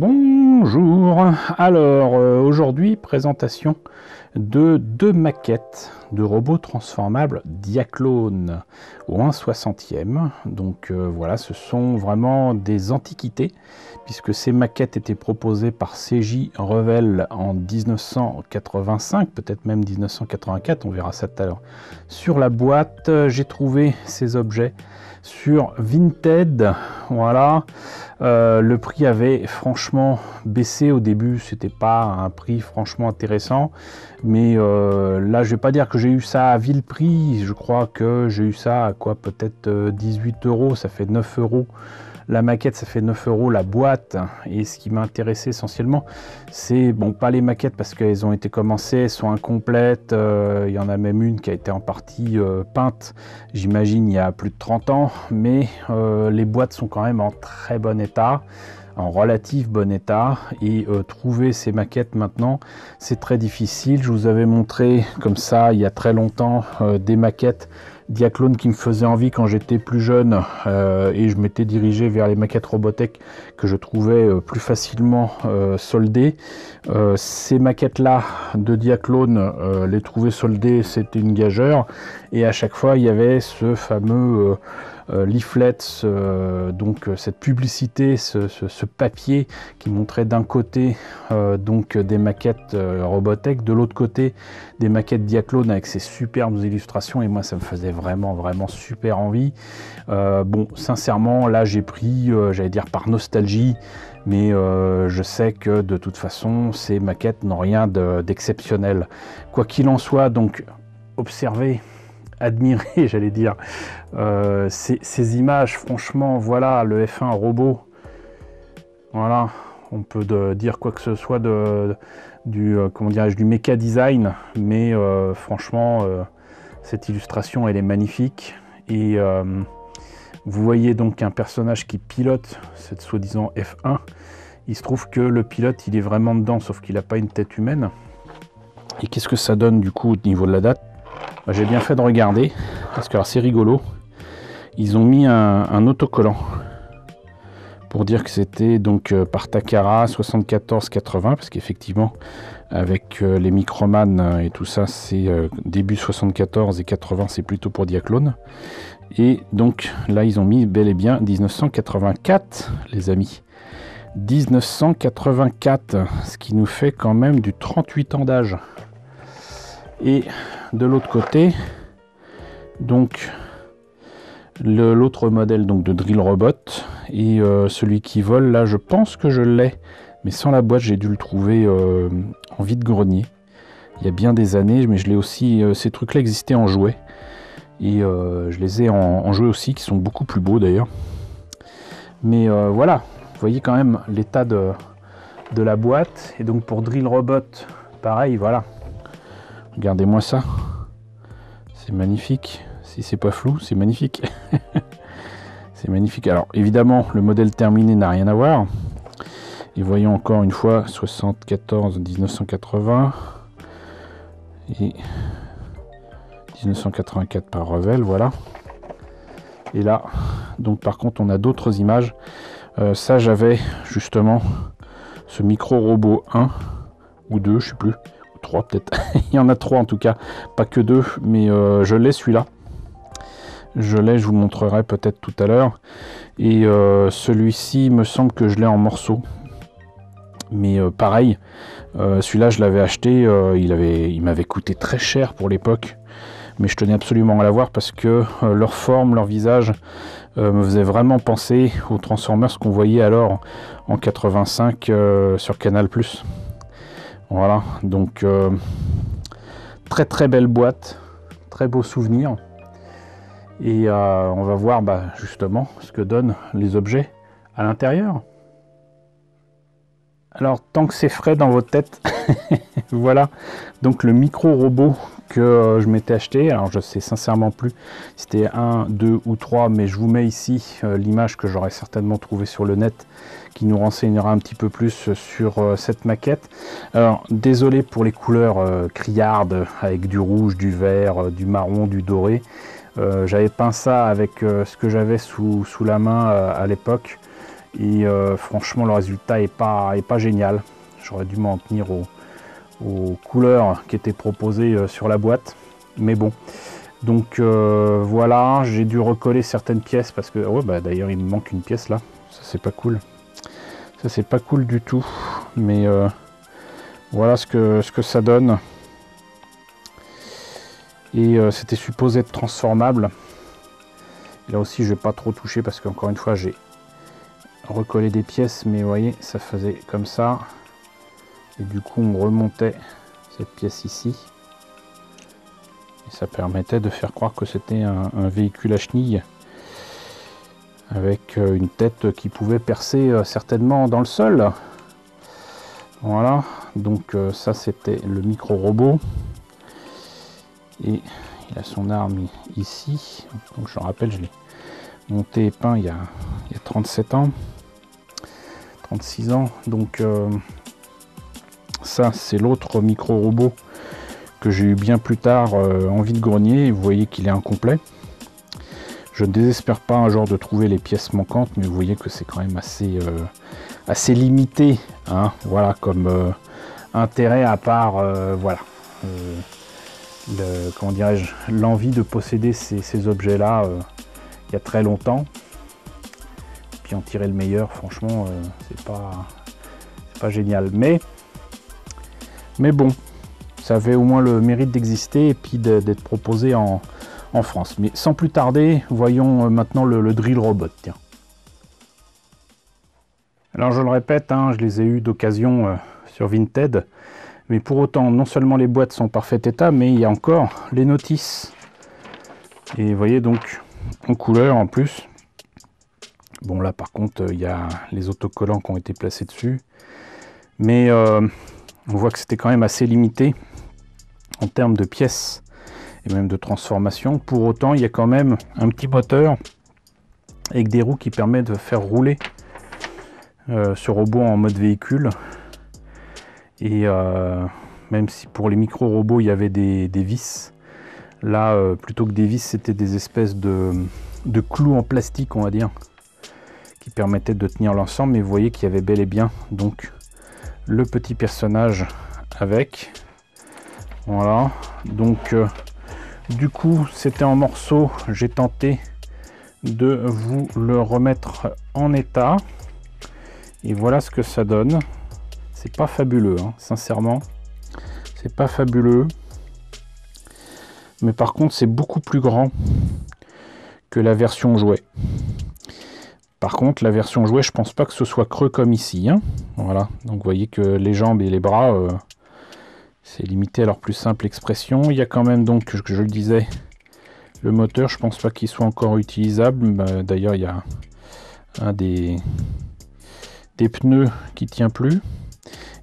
Bonjour, alors aujourd'hui présentation de deux maquettes de robots transformables Diaclone au 1/60e. Donc voilà, ce sont vraiment des antiquités puisque ces maquettes étaient proposées par CJ Revel en 1985, peut-être même 1984, on verra ça tout à l'heure. Sur la boîte, j'ai trouvé ces objets sur Vinted, voilà. Le prix avait franchement baissé au début, c'était pas un prix franchement intéressant, mais là je vais pas dire que j'ai eu ça à vil prix, je crois que j'ai eu ça à quoi, peut-être 18 €, ça fait 9 € la maquette, ça fait 9 € la boîte. Et ce qui m'a intéressé essentiellement, c'est bon, pas les maquettes parce qu'elles ont été commencées, elles sont incomplètes, il y en a même une qui a été en partie peinte, j'imagine il y a plus de 30 ans, mais les boîtes sont quand même en très bon état, en relatif bon état, et trouver ces maquettes maintenant c'est très difficile. Je vous avais montré comme ça il y a très longtemps des maquettes Diaclone qui me faisait envie quand j'étais plus jeune, et je m'étais dirigé vers les maquettes Robotech que je trouvais plus facilement soldées. Ces maquettes là de Diaclone, les trouver soldées c'était une gageure, et à chaque fois il y avait ce fameux leaflet, donc cette publicité, ce papier qui montrait d'un côté donc des maquettes Robotech, de l'autre côté des maquettes Diaclone avec ces superbes illustrations, et moi ça me faisait vraiment super envie. Bon, sincèrement là j'ai pris, j'allais dire par nostalgie, mais je sais que de toute façon ces maquettes n'ont rien d'exceptionnel. Quoi qu'il en soit, donc observez, admirer, j'allais dire, ces images, franchement, voilà, le F1 robot, voilà, on peut dire quoi que ce soit comment dirais-je, du méca design, mais franchement, cette illustration, elle est magnifique, et vous voyez donc un personnage qui pilote cette soi-disant F1, il se trouve que le pilote, il est vraiment dedans, sauf qu'il n'a pas une tête humaine, et qu'est-ce que ça donne du coup au niveau de la date? J'ai bien fait de regarder, parce que c'est rigolo, ils ont mis un autocollant pour dire que c'était donc par Takara 74-80, parce qu'effectivement avec les Microman et tout ça c'est début 74 et 80, c'est plutôt pour Diaclone, et donc là ils ont mis bel et bien 1984 les amis, 1984, ce qui nous fait quand même du 38 ans d'âge. Et de l'autre côté, donc l'autre modèle donc de Drill Robot, et celui qui vole là je pense que je l'ai, mais sans la boîte, j'ai dû le trouver en vide-grenier il y a bien des années, mais je l'ai aussi, ces trucs là existaient en jouet, et je les ai en jouet aussi, qui sont beaucoup plus beaux d'ailleurs, mais voilà, vous voyez quand même l'état de la boîte. Et donc pour Drill Robot pareil, voilà, regardez-moi ça, c'est magnifique. Si c'est pas flou, c'est magnifique. C'est magnifique. Alors évidemment, le modèle terminé n'a rien à voir. Et voyons encore une fois 74 1980 et 1984 par Revel, voilà. Et là, donc par contre, on a d'autres images. Ça, j'avais justement ce micro robot 1 ou 2, je sais plus. 3 peut-être, il y en a 3 en tout cas, pas que 2, mais je l'ai celui-là. Je vous le montrerai peut-être tout à l'heure. Et celui-ci, il me semble que je l'ai en morceaux. Mais pareil, celui-là je l'avais acheté, il m'avait coûté très cher pour l'époque. Mais je tenais absolument à l'avoir parce que leur forme, leur visage me faisait vraiment penser aux Transformers qu'on voyait alors en 85 sur Canal+. Voilà, donc très belle boîte, très beau souvenir, et on va voir justement ce que donnent les objets à l'intérieur. Alors tant que c'est frais dans votre tête, voilà donc le micro robot que je m'étais acheté. Alors je sais sincèrement plus si c'était 1, 2 ou 3, mais je vous mets ici l'image que j'aurais certainement trouvée sur le net qui nous renseignera un petit peu plus sur cette maquette. Alors désolé pour les couleurs criardes avec du rouge, du vert, du marron, du doré. J'avais peint ça avec ce que j'avais sous la main à l'époque, Et franchement, le résultat est pas génial. J'aurais dû m'en tenir aux couleurs qui étaient proposées sur la boîte. Mais bon. Donc voilà, j'ai dû recoller certaines pièces parce que... Ouais, bah, d'ailleurs, il me manque une pièce là. Ça, c'est pas cool. Ça, c'est pas cool du tout. Mais voilà ce que ça donne. Et c'était supposé être transformable. Et là aussi, je vais pas trop toucher parce qu'encore une fois, j'ai recollé des pièces. Mais vous voyez, ça faisait comme ça. Et du coup, on remontait cette pièce ici. Et ça permettait de faire croire que c'était un véhicule à chenilles. Avec une tête qui pouvait percer certainement dans le sol. Voilà, donc ça c'était le micro-robot. Et il a son arme ici. Donc je le rappelle, je l'ai monté et peint il y a 37 ans. 36 ans. Donc ça c'est l'autre micro-robot que j'ai eu bien plus tard en vide-grenier. Et vous voyez qu'il est incomplet. Je ne désespère pas un jour de trouver les pièces manquantes, mais vous voyez que c'est quand même assez limité, hein, voilà, comme intérêt à part, voilà, comment dirais-je, l'envie de posséder ces objets-là il y a très longtemps. Puis en tirer le meilleur, franchement, c'est pas génial. Mais bon, ça avait au moins le mérite d'exister et puis d'être proposé en France. Mais sans plus tarder, voyons maintenant le drill robot. Tiens. Alors je le répète, hein, je les ai eu d'occasion sur Vinted. Mais pour autant, non seulement les boîtes sont en parfait état, mais il y a encore les notices. Et vous voyez donc, en couleur en plus. Bon là par contre, il y a les autocollants qui ont été placés dessus. Mais on voit que c'était quand même assez limité en termes de pièces et même de transformation. Pour autant, il y a quand même un petit moteur avec des roues qui permettent de faire rouler ce robot en mode véhicule. Et même si pour les micro-robots il y avait des vis, là plutôt que des vis c'était des espèces de clous en plastique, on va dire, qui permettaient de tenir l'ensemble. Mais vous voyez qu'il y avait bel et bien donc le petit personnage avec. Voilà, donc du coup c'était en morceaux, j'ai tenté de vous le remettre en état et voilà ce que ça donne. C'est pas fabuleux, hein, sincèrement, c'est pas fabuleux, mais par contre c'est beaucoup plus grand que la version jouet. Par contre la version jouet, je pense pas que ce soit creux comme ici, hein. Voilà, donc vous voyez que les jambes et les bras c'est limité à leur plus simple expression. Il y a quand même donc, je le disais, le moteur, je pense pas qu'il soit encore utilisable. D'ailleurs, il y a un des pneus qui tient plus.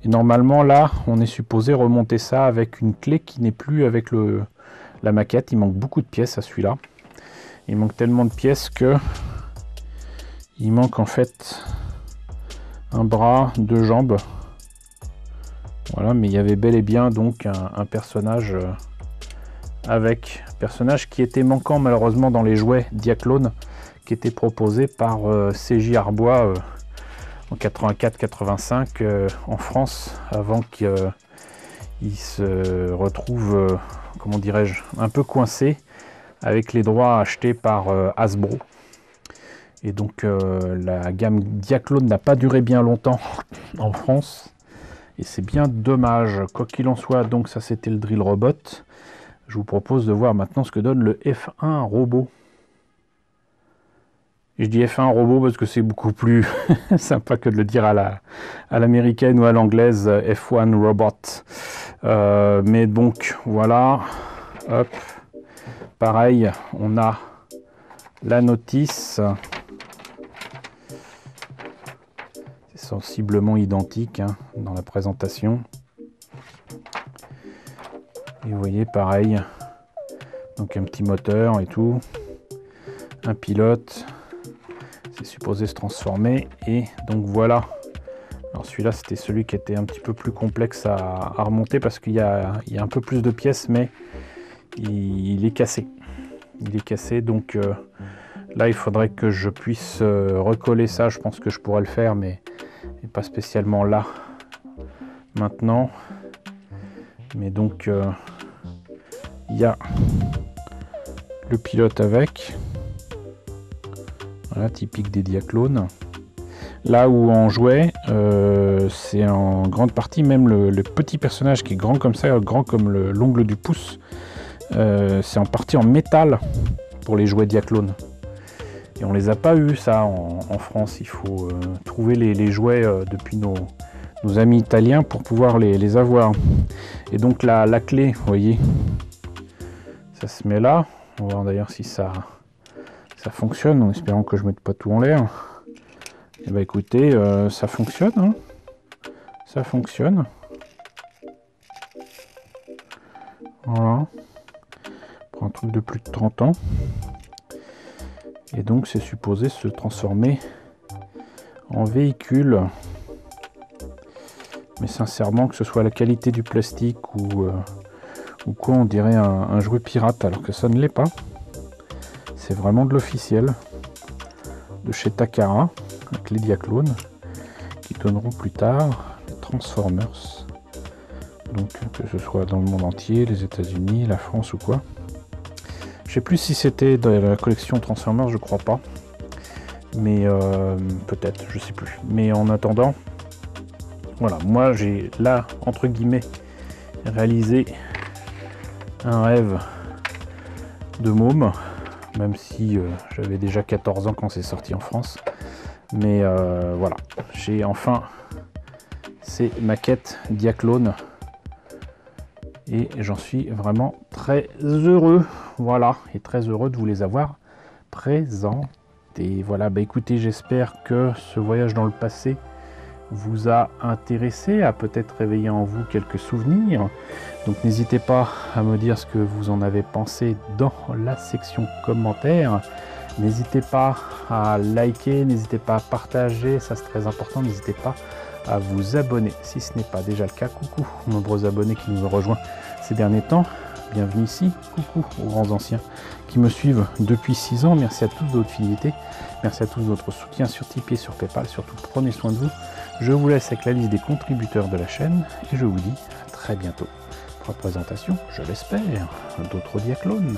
Et normalement, là, on est supposé remonter ça avec une clé qui n'est plus avec la maquette. Il manque beaucoup de pièces à celui-là. Il manque tellement de pièces que il manque en fait un bras, deux jambes. Voilà, mais il y avait bel et bien donc un personnage avec personnage qui était manquant malheureusement dans les jouets Diaclone qui étaient proposés par CJ Arbois en 84-85 en France, avant qu'il se retrouve, comment dirais-je, un peu coincé avec les droits achetés par Hasbro. Et donc la gamme Diaclone n'a pas duré bien longtemps en France. Et c'est bien dommage. Quoi qu'il en soit, donc ça c'était le drill robot. Je vous propose de voir maintenant ce que donne le F1 robot. Et je dis F1 robot parce que c'est beaucoup plus sympa que de le dire à l'américaine ou à l'anglaise, F1 robot. Mais donc voilà, hop, pareil, on a la notice. Sensiblement identique, hein, dans la présentation. Et vous voyez pareil, donc un petit moteur et tout, un pilote, c'est supposé se transformer. Et donc voilà, alors celui-là c'était celui qui était un petit peu plus complexe à remonter parce qu'il y a un peu plus de pièces, mais il est cassé. Il est cassé, donc Là, il faudrait que je puisse recoller ça. Je pense que je pourrais le faire, mais pas spécialement là, maintenant. Mais donc, il y a le pilote avec. Voilà, typique des Diaclones. Là où en jouet, c'est en grande partie, même le petit personnage qui est grand comme ça, grand comme l'ongle du pouce, c'est en partie en métal pour les jouets Diaclones. Et on les a pas eu ça en France. Il faut trouver les jouets depuis nos amis italiens pour pouvoir les avoir. Et donc la clé, vous voyez, ça se met là. On va voir d'ailleurs si ça fonctionne, en espérant que je ne mette pas tout en l'air. Et bah écoutez, ça fonctionne, hein. Ça fonctionne. Voilà. Pour un truc de plus de 30 ans. Et donc c'est supposé se transformer en véhicule. Mais sincèrement, que ce soit la qualité du plastique ou quoi, on dirait un jouet pirate, alors que ça ne l'est pas. C'est vraiment de l'officiel. De chez Takara, avec les Diaclones, qui donneront plus tard les Transformers. Donc que ce soit dans le monde entier, les États-Unis, la France ou quoi. Je sais plus si c'était dans la collection Transformers, je crois pas. Mais peut-être, je sais plus. Mais en attendant, voilà, moi j'ai là, entre guillemets, réalisé un rêve de môme, même si j'avais déjà 14 ans quand c'est sorti en France. Mais voilà, j'ai enfin ces maquettes Diaclone et j'en suis vraiment très heureux. Voilà, et très heureux de vous les avoir présentés. Voilà, bah écoutez, j'espère que ce voyage dans le passé vous a intéressé, a peut-être réveillé en vous quelques souvenirs. Donc n'hésitez pas à me dire ce que vous en avez pensé dans la section commentaires. N'hésitez pas à liker, n'hésitez pas à partager, ça c'est très important. N'hésitez pas à vous abonner si ce n'est pas déjà le cas. Coucou aux nombreux abonnés qui nous ont rejoints ces derniers temps. Bienvenue ici. Coucou aux grands anciens qui me suivent depuis 6 ans. Merci à tous de votre fidélité. Merci à tous de votre soutien sur Tipeee et sur Paypal. Surtout, prenez soin de vous. Je vous laisse avec la liste des contributeurs de la chaîne et je vous dis à très bientôt pour la présentation, je l'espère, d'autres Diaclones.